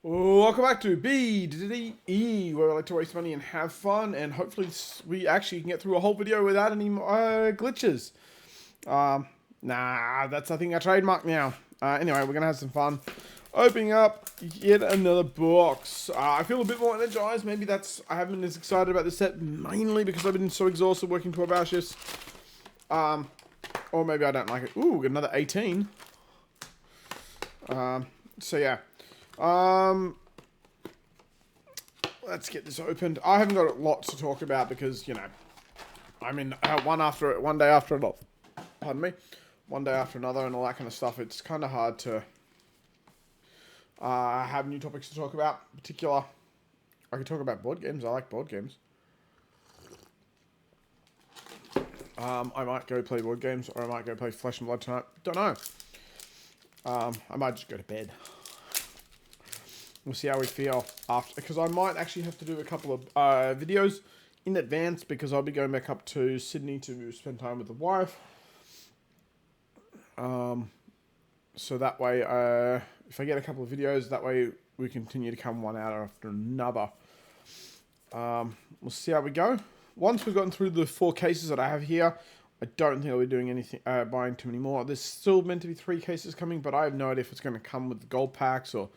Welcome back to BDE, where we like to waste money and have fun, and hopefully we actually can get through a whole video without any glitches. Nah, that's I think our trademark now. Anyway, we're gonna have some fun. Opening up yet another box. I feel a bit more energized. Maybe that's I haven't been as excited about this set mainly because I've been so exhausted working 12-hour shifts. Or maybe I don't like it. Ooh, another 18. So yeah. Let's get this opened. I haven't got lots to talk about because, you know, I'm in one day after another. Pardon me. One day after another and all that kind of stuff. It's kind of hard to have new topics to talk about. In particular, I could talk about board games. I like board games. I might go play board games or I might go play Flesh and Blood tonight. Don't know. I might just go to bed. We'll see how we feel after, because I might actually have to do a couple of videos in advance because I'll be going back up to Sydney to spend time with the wife. So that way, if I get a couple of videos, that way we continue to come one out after another. We'll see how we go. Once we've gotten through the 4 cases that I have here, I don't think I'll be doing anything, buying too many more. There's still meant to be 3 cases coming, but I have no idea if it's going to come with the gold packs or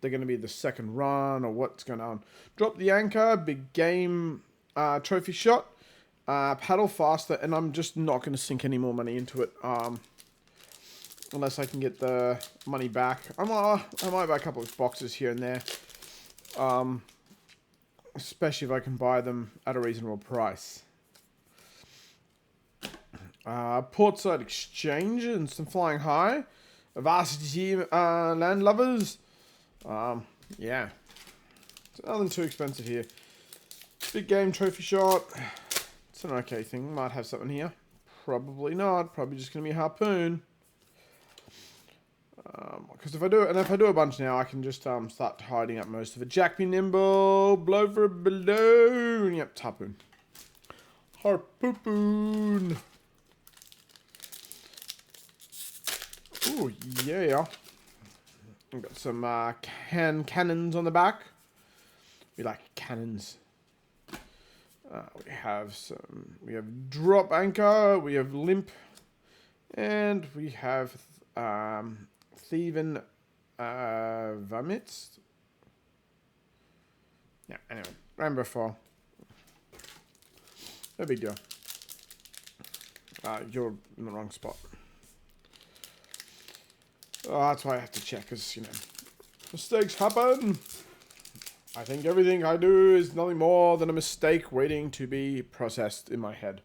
they're going to be the second run or what's going on. Drop the Anchor, Big Game, Trophy Shot, Paddle Faster, and I'm just not going to sink any more money into it unless I can get the money back. I might buy a couple of boxes here and there, especially if I can buy them at a reasonable price. Portside Exchange and some Flying High, Varsity Land Lovers. Yeah. It's nothing too expensive here. Big Game Trophy Shot. It's an okay thing. Might have something here. Probably not. Probably just going to be Harpoon. Because if I do a bunch now, I can just start hiding up most of it. Jack Be Nimble. Blow for a balloon. Yep, Harpoon. Harpoon. Ooh, yeah. We've got some cannons on the back. We like cannons. We have Drop Anchor, we have Limp, and we have Thieving Vomits. Yeah, anyway, Rainbow Fall. No big deal. You're in the wrong spot. Oh, that's why I have to check, because, you know, mistakes happen. I think everything I do is nothing more than a mistake waiting to be processed in my head.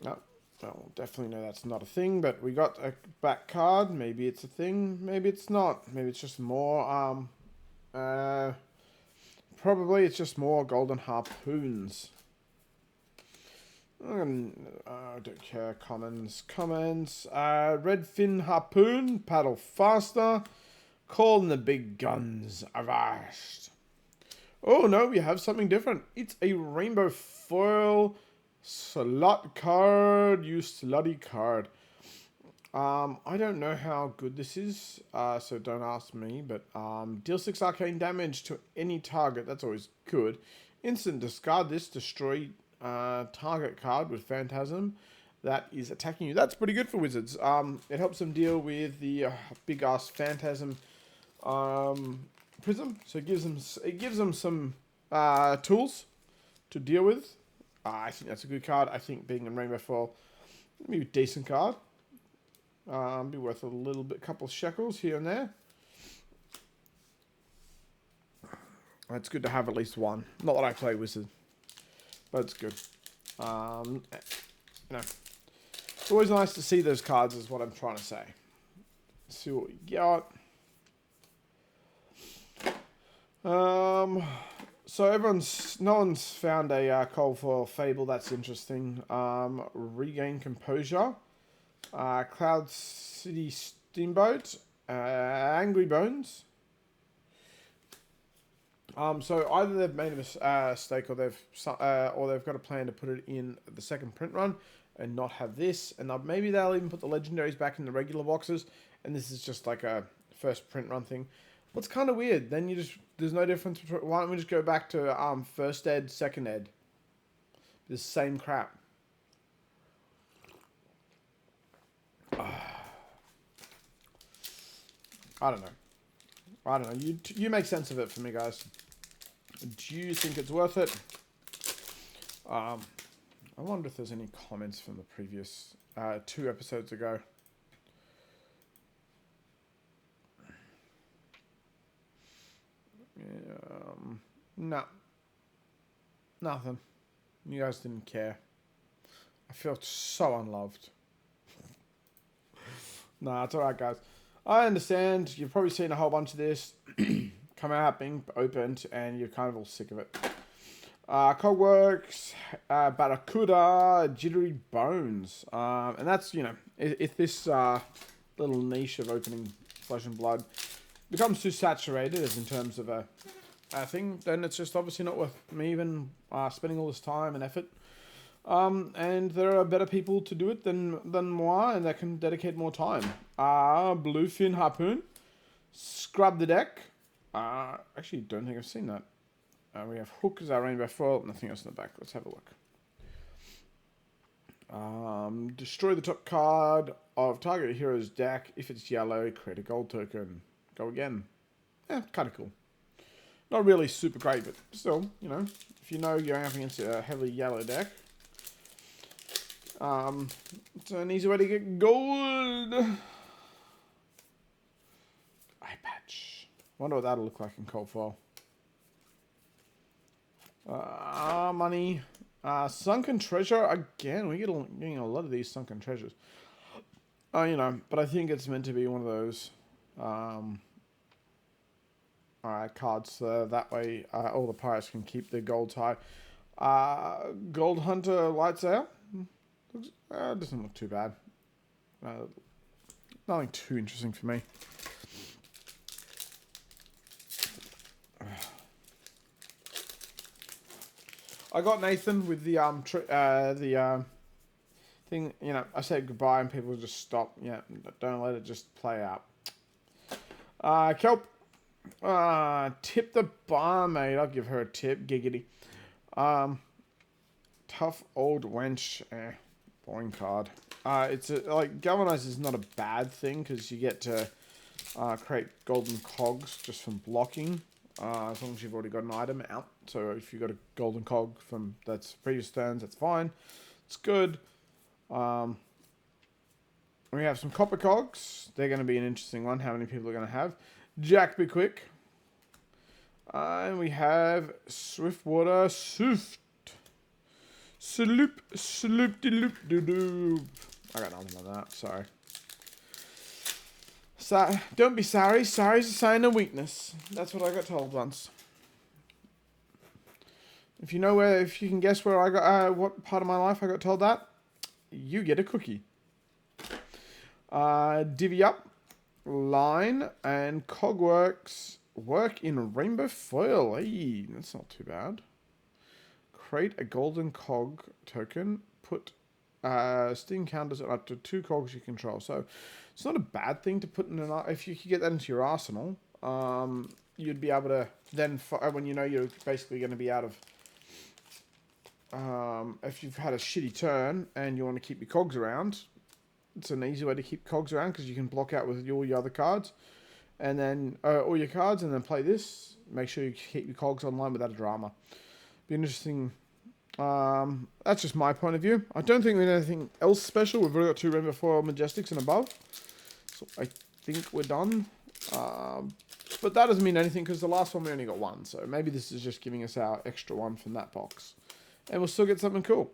No, well, definitely know that's not a thing, but we got a back card. Maybe it's a thing, maybe it's not. Maybe it's just more, probably it's just more golden harpoons. I don't care. Commons. Redfin Harpoon. Paddle Faster. Calling the big guns. Avast. Oh no, we have something different. It's a rainbow foil slot card. You slutty card. I don't know how good this is, so don't ask me, but deal 6 arcane damage to any target. That's always good. Instant discard this. Destroy target card with Phantasm that is attacking you. That's pretty good for wizards. It helps them deal with the big ass Phantasm prism. So it gives them some tools to deal with. I think that's a good card. I think being in Rainbow Fall, maybe a decent card. Be worth a little bit, couple of shekels here and there. It's good to have at least one. Not that I play wizard, but it's good. You know, it's always nice to see those cards is what I'm trying to say. Let's see what we got. So no one's found a Cold Foil Fable. That's interesting. Regain Composure. Cloud City Steamboat. Angry Bones. So either they've made a mistake or they've got a plan to put it in the second print run and not have this, and maybe they'll even put the legendaries back in the regular boxes, and this is just like a first print run thing. What's kind of weird, then you just, there's no difference between, why don't we just go back to first ed, second ed? The same crap. I don't know. You make sense of it for me, guys. Do you think it's worth it? I wonder if there's any comments from the previous 2 episodes ago. No. Nothing. You guys didn't care. I felt so unloved. Nah, it's alright, guys. I understand. You've probably seen a whole bunch of this come out, being opened, and you're kind of all sick of it. Cogworks, Barracuda, Jittery Bones. And that's, if this little niche of opening Flesh and Blood becomes too saturated as in terms of a thing, then it's just obviously not worth me even spending all this time and effort. And there are better people to do it than moi, and that can dedicate more time. Bluefin Harpoon, Scrub the Deck. Actually, don't think I've seen that. We have Hook as our rainbow foil, nothing else in the back. Let's have a look. Destroy the top card of target hero's deck. If it's yellow, create a gold token. Go again. Kind of cool. Not really super great, but still, if you know you're up against a heavily yellow deck, it's an easy way to get gold. Eye patch. Wonder what that'll look like in cold foil. Money. Sunken treasure. Again, we're getting a lot of these sunken treasures. But I think it's meant to be one of those cards. That way, all the pirates can keep their golds high. Gold Hunter Lights Out. Doesn't look too bad. Nothing too interesting for me. I got Nathan with the thing. I said goodbye and people just stop. Don't let it just play out. Kelp. Tip the barmaid. I'll give her a tip. Giggity. Tough old wench. Boring card. It's Galvanize is not a bad thing because you get to create golden cogs just from blocking. As long as you've already got an item out. So if you've got a golden cog from that's previous turns, that's fine. It's good. We have some copper cogs. They're going to be an interesting one. How many people are going to have? Jack Be Quick. And we have Swiftwater Swift. Sloop-de-loop-de-doop. I got nothing on that. Sorry. Don't be sorry. Sorry is a sign of weakness. That's what I got told once. If you can guess where I got, what part of my life I got told that, you get a cookie. Divvy Up, Line, and Cogworks work in rainbow foil. Hey, that's not too bad. Create a golden cog token. Put Steam counters on up to 2 cogs you control. So it's not a bad thing to put in if you could get that into your arsenal. You'd be able to then, when you're basically going to be out of, if you've had a shitty turn and you want to keep your cogs around, it's an easy way to keep cogs around because you can block out with all your other cards, and then all your cards, and then play this. Make sure you keep your cogs online without a drama. Be interesting. That's just my point of view. I don't think we need anything else special. We've already got 2 Rainbow Foil Majestics and above. So I think we're done. But that doesn't mean anything because the last one we only got 1. So maybe this is just giving us our extra 1 from that box. And we'll still get something cool.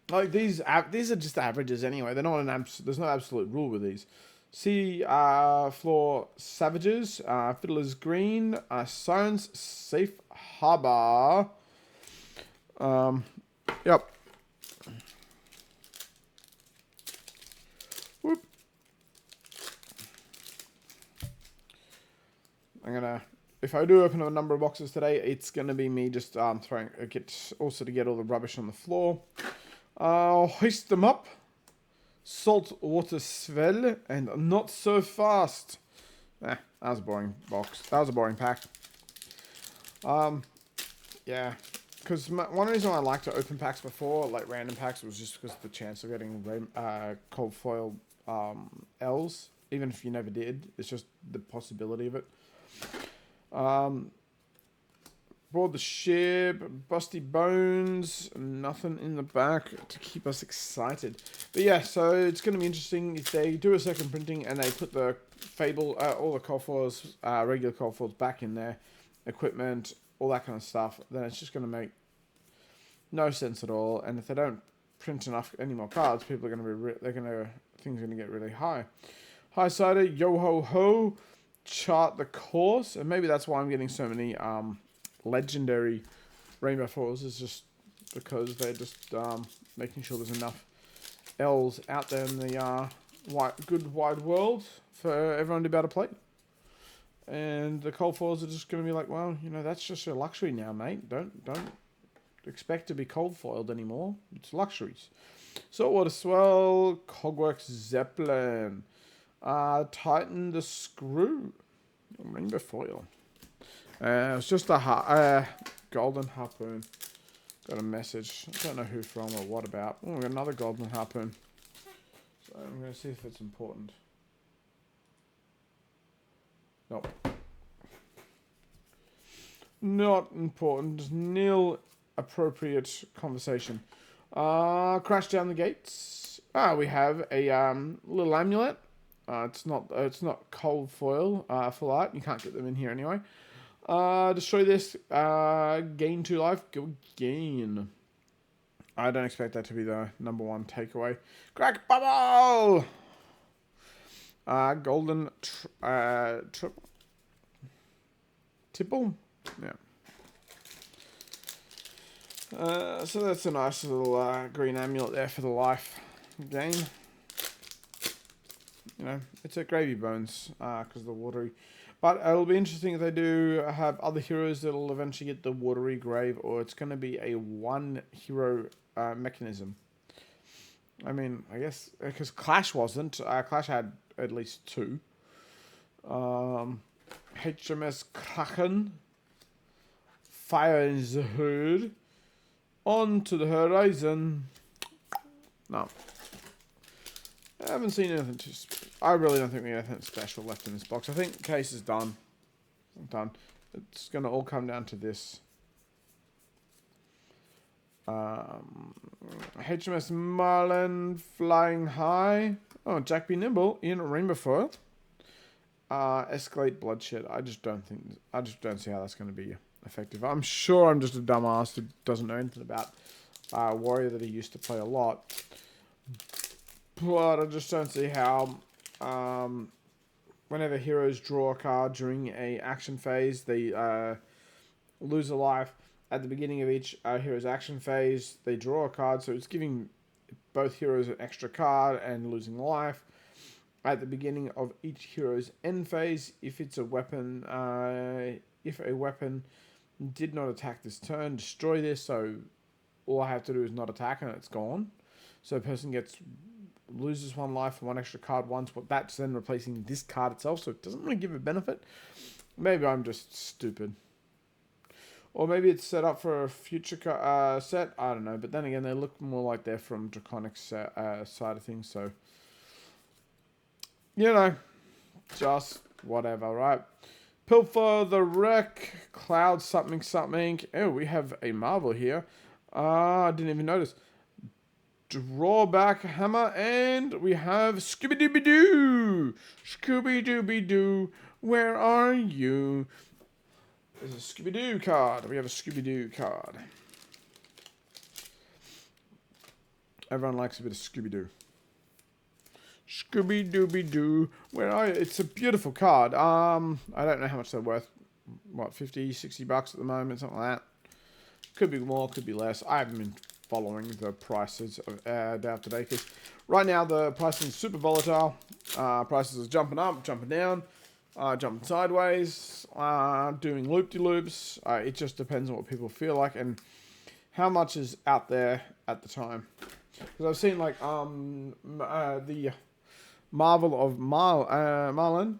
Like these are just averages anyway. They're not there's no absolute rule with these. Sea Floor Savages, Fiddler's Green, Science Safe Harbor. Yep. Whoop. If I do open a number of boxes today, it's gonna be me just throwing to get all the rubbish on the floor. Hoist them up. Saltwater Swell and Not So Fast. that was a boring box. That was a boring pack. Yeah. Because one reason I like to open packs before, like random packs, was just because of the chance of getting cold foil L's. Even if you never did, it's just the possibility of it. Board the ship, busty bones, nothing in the back to keep us excited. But yeah, so it's going to be interesting if they do a second printing and they put the Fable, all the cold foils, regular cold foils back in there, equipment, all that kind of stuff. Then it's just going to make no sense at all. And if they don't print enough any more cards, people are going to be things are going to get really high. High Sider, yo ho ho, chart the course, and maybe that's why I'm getting so many legendary rainbow foils, is just because they're just making sure there's enough L's out there in the good wide world for everyone to be able to play. And the cold foils are just going to be like, well, you know, that's just a luxury now, mate. Don't expect to be cold foiled anymore. It's luxuries. Saltwater Swell, Cogworks Zeppelin, Titan the Screw, rainbow foil. It's just a golden harpoon. Got a message. I don't know who from or what about. Oh, we got another golden harpoon. So I'm going to see if it's important. Nope. Not important. Nil appropriate conversation. Crash down the gates. We have a little amulet. It's not cold foil full art. You can't get them in here anyway. Destroy this. Gain 2 life. Go again. I don't expect that to be the number one takeaway. Crack bubble. Golden tipple. Yeah. So that's a nice little green amulet there for the life gain. You know, it's a gravy bones because of the watery. But it'll be interesting if they do have other heroes that'll eventually get the watery grave, or it's going to be a one hero mechanism. I mean, I guess because Clash wasn't. Clash had at least 2. HMS Kraken, Fire in the Hood, on to the horizon. No. I haven't seen anything I really don't think we have anything special left in this box. I think case is done. Done. It's going to all come down to this. HMS Marlin, Flying High. Oh, Jack B. Nimble in rainbow foil. Escalate Bloodshed. I just don't see how that's going to be effective. I'm sure I'm just a dumbass who doesn't know anything about Warrior that he used to play a lot. But I just don't see how whenever heroes draw a card during a action phase, they lose a life. At the beginning of each hero's action phase, they draw a card, so it's giving both heroes an extra card and losing a life. At the beginning of each hero's end phase, if it's a weapon, if a weapon did not attack this turn, destroy this, so all I have to do is not attack and it's gone. So a person loses 1 life and 1 extra card once, but that's then replacing this card itself, so it doesn't really give a benefit. Maybe I'm just stupid. Or maybe it's set up for a future set, I don't know, but then again, they look more like they're from Draconic's side of things, so, you know, just whatever, right? Pilfer the Wreck, Cloud something something. Oh, we have a Marvel here. I didn't even notice. Drawback Hammer, and we have Scooby-Dooby-Doo! Scooby-Dooby-Doo, where are you? There's a Scooby-Doo card. We have a Scooby-Doo card. Everyone likes a bit of Scooby-Doo. Scooby-Dooby-Doo, where are you? It's a beautiful card. I don't know how much they're worth. What, 50, 60 bucks at the moment, something like that. Could be more, could be less. I haven't been following the prices of about today, because right now the pricing is super volatile. Prices are jumping up, jumping down, jumping sideways, doing loop-de-loops. It just depends on what people feel like and how much is out there at the time. Because I've seen like the Marvel of Marlin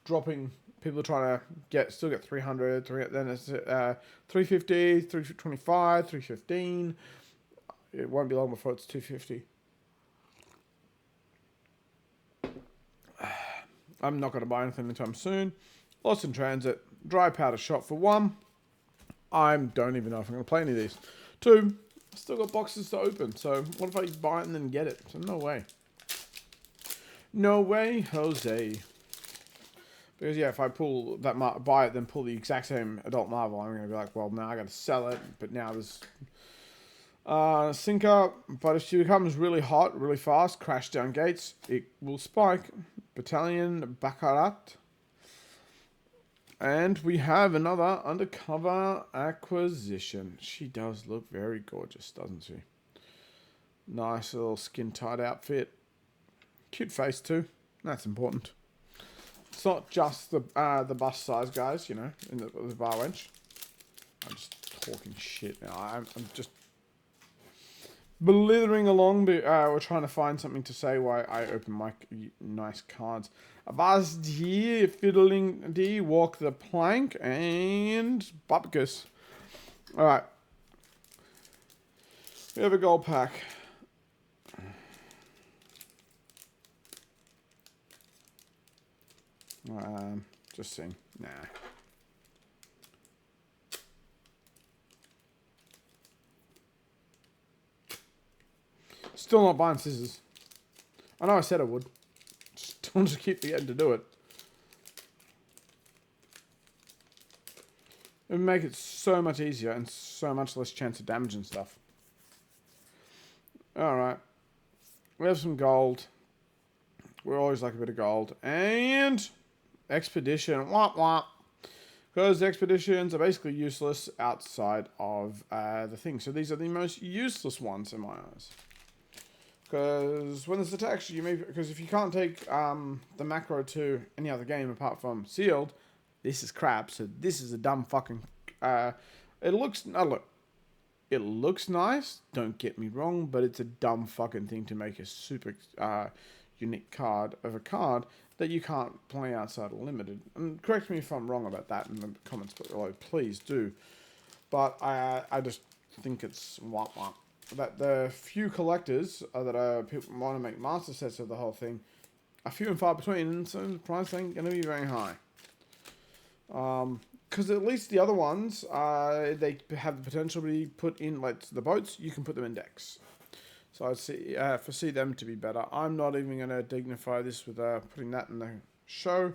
dropping. People are trying to still get 300, then it's 350, 325, 315. It won't be long before it's 250. I'm not going to buy anything anytime soon. Lost in transit. Dry powder shot for 1. I don't even know if I'm going to play any of these. 2, still got boxes to open. So what if I buy it and then get it? So no way. No way, Jose. Because yeah, if I pull that, buy it, then pull the exact same Adult Marvel, I'm going to be like, well, now I got to sell it. But now there's Sinker. But if she becomes really hot, really fast, crash down gates, it will spike. Battalion Baccarat. And we have another undercover acquisition. She does look very gorgeous, doesn't she? Nice little skin tight outfit. Cute face too. That's important. It's not just the bust size, guys, you know, in the bar wench. I'm just talking shit now. I'm just blithering along. We're trying to find something to say while I open my nice cards. Was hier fiddling die walk the plank and Bubkus. Alright. We have a gold pack. Just seeing. Nah. Still not buying scissors. I know I said I would. Just don't just keep forgetting to do it. It would make it so much easier and so much less chance of damage and stuff. Alright. We have some gold. We always like a bit of gold. And Expedition. Wah wah. Because expeditions are basically useless outside of the thing. So these are the most useless ones in my eyes. Because when this attacks you, because if you can't take the macro to any other game apart from sealed, this is crap. So this is a dumb fucking. It looks nice. Don't get me wrong, but it's a dumb fucking thing to make a super unique card of a card that you can't play outside of limited. And correct me if I'm wrong about that in the comments below, please do. But I just think it's wah wah. That the few collectors that people want to make master sets of the whole thing are few and far between, and so the price ain't going to be very high. Because at least the other ones, they have the potential to be put in, like the boats, you can put them in decks. So I'd foresee them to be better. I'm not even going to dignify this with putting that in the show.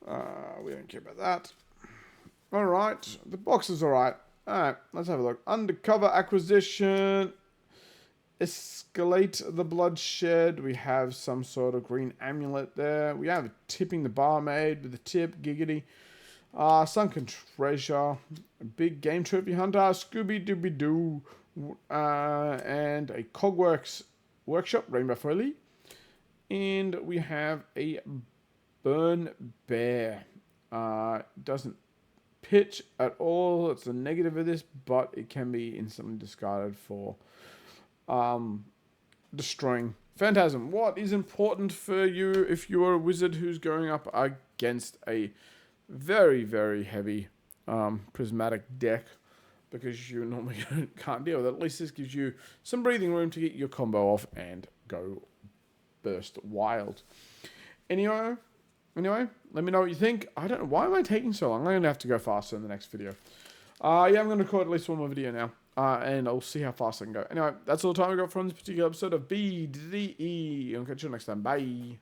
We don't care about that. Alright, the box is alright. Alright, let's have a look. Undercover acquisition. Escalate the bloodshed. We have some sort of green amulet there. We have tipping the barmaid with the tip. Giggity. Sunken treasure. Big game trophy hunter. Scooby-Dooby-Doo. And a Cogworks workshop. Rainbow Foley. And we have a burn bear. Doesn't pitch at all. It's a negative of this, but it can be instantly discarded for destroying Phantasm. What is important for you if you're a wizard who's going up against a very, very heavy prismatic deck, because you normally can't deal with it? At least this gives you some breathing room to get your combo off and go burst wild. Anyway, let me know what you think. I don't know. Why am I taking so long? I'm going to have to go faster in the next video. Yeah, I'm going to record at least one more video now. And I'll see how fast I can go. Anyway, that's all the time I got from this particular episode of B to the E. I'll catch you next time. Bye.